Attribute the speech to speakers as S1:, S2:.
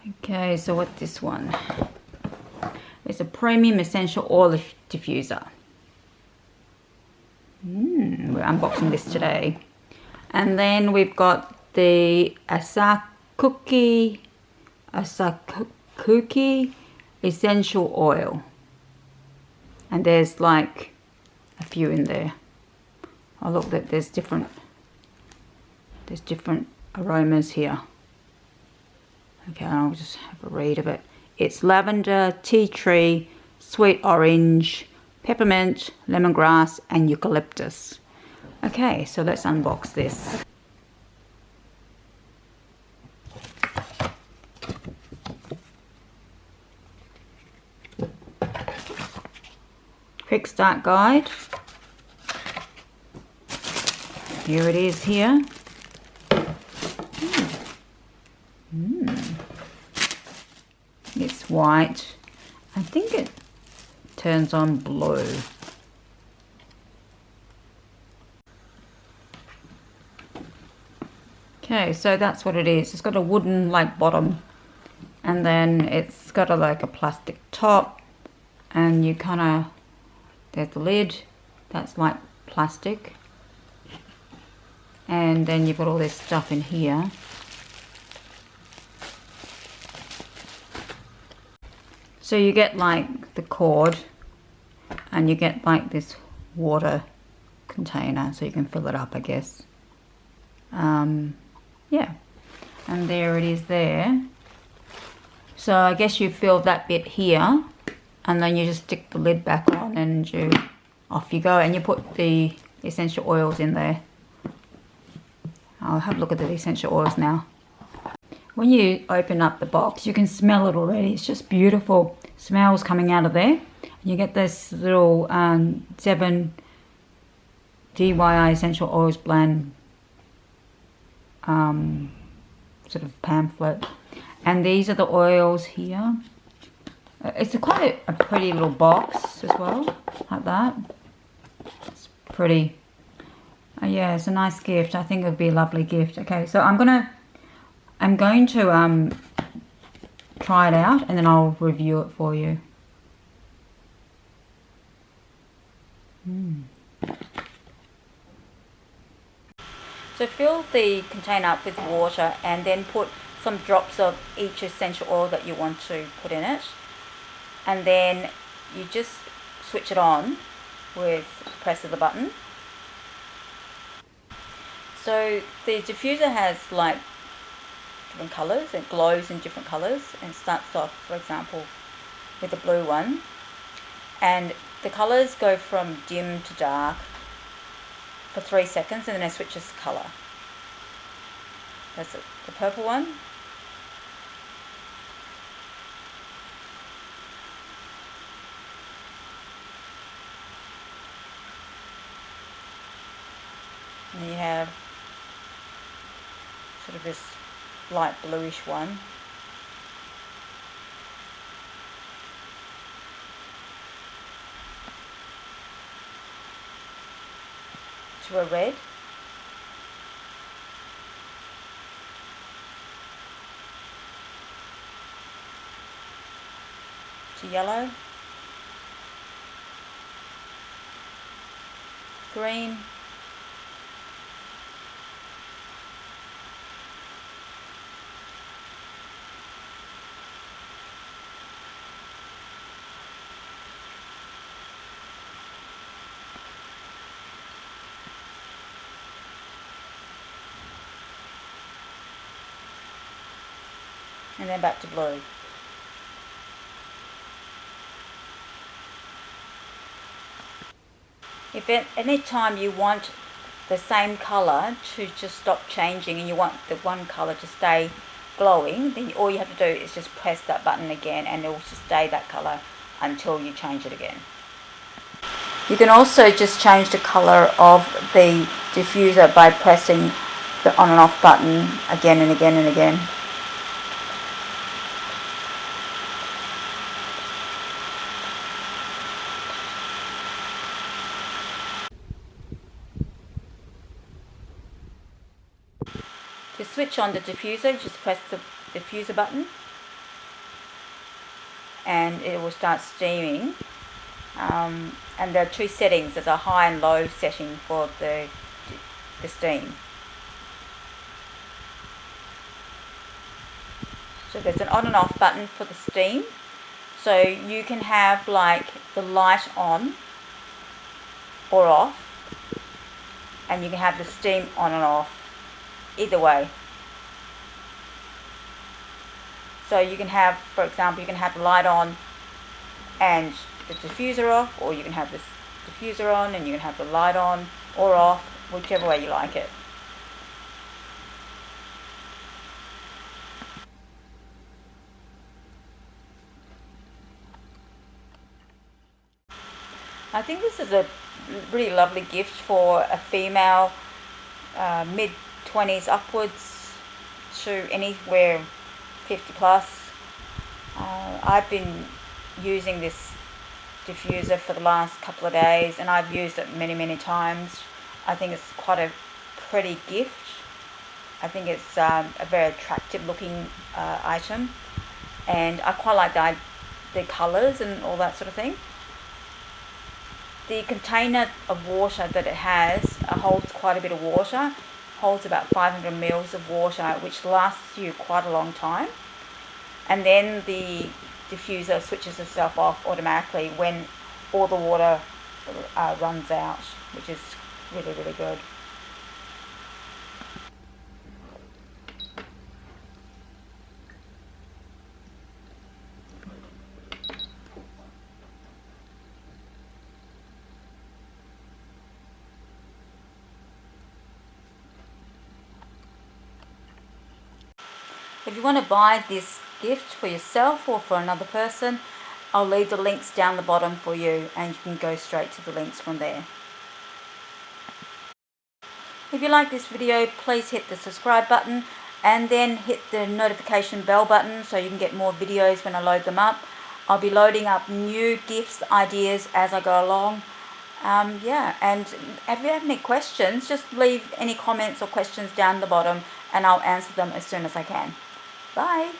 S1: Okay, so what's this one? It's a premium essential oil diffuser. We're unboxing this today. And then we've got the Asakuki essential oil. And there's like a few in there. Oh look, that there's different aromas here. Okay, I'll just have a read of it. It's lavender, tea tree, sweet orange, peppermint, lemongrass, and eucalyptus. Okay, so let's unbox this. Quick start guide. Here it is here. It's white. I think it turns on blue. Okay, so that's what it is. It's got a wooden like bottom, and then it's got like a plastic top, and you kind of, there's the lid, that's like plastic, and then you've got all this stuff in here. So you get like the cord, and you get like this water container so you can fill it up, I guess. Yeah, and there it is there. So I guess you fill that bit here, and then you just stick the lid back on, and off you go, and you put the essential oils in there. I'll have a look at the essential oils now. When you open up the box, you can smell it already. It's just beautiful. Smells coming out of there. You get this little 7 DIY essential oils blend sort of pamphlet, and these are the oils here. It's quite a pretty little box as well, like that. It's pretty. Yeah, it's a nice gift. I think it would be a lovely gift. Okay, so I'm going to try it out, and then I'll review it for you. So fill the container up with water, and then put some drops of each essential oil that you want to put in it, and then you just switch it on with the press of the button. So the diffuser has like different colours. It glows in different colours, and starts off, for example, with the blue one, and the colours go from dim to dark for 3 seconds, and then it switches colour. That's it. The purple one. And you have sort of this light bluish one. To a red. To yellow. Green. And then back to blue. If at any time you want the same colour to just stop changing, and you want the one colour to stay glowing, then all you have to do is just press that button again, and it will just stay that colour until you change it again. You can also just change the colour of the diffuser by pressing the on and off button again and again and again. To switch on the diffuser, just press the diffuser button, and it will start steaming. And there are two settings. There's a high and low setting for the steam. So there's an on and off button for the steam. So you can have like the light on or off, and you can have the steam on and off, either way. So you can have, for example, you can have the light on and the diffuser off, or you can have this diffuser on and you can have the light on or off, whichever way you like it. I think this is a really lovely gift for a female, mid-20s upwards to anywhere 50 plus. I've been using this diffuser for the last couple of days, and I've used it many times. I think it's quite a pretty gift. I think it's a very attractive looking item, and I quite like the colours and all that sort of thing. The container of water that it has holds quite a bit of water, holds about 500 mils of water, which lasts you quite a long time. And then the diffuser switches itself off automatically when all the water runs out, which is really good. If you want to buy this gift for yourself or for another person, I'll leave the links down the bottom for you, and you can go straight to the links from there. If you like this video, please hit the subscribe button and then hit the notification bell button so you can get more videos when I load them up. I'll be loading up new gifts ideas as I go along. Yeah, and if you have any questions, just leave any comments or questions down the bottom and I'll answer them as soon as I can. Bye.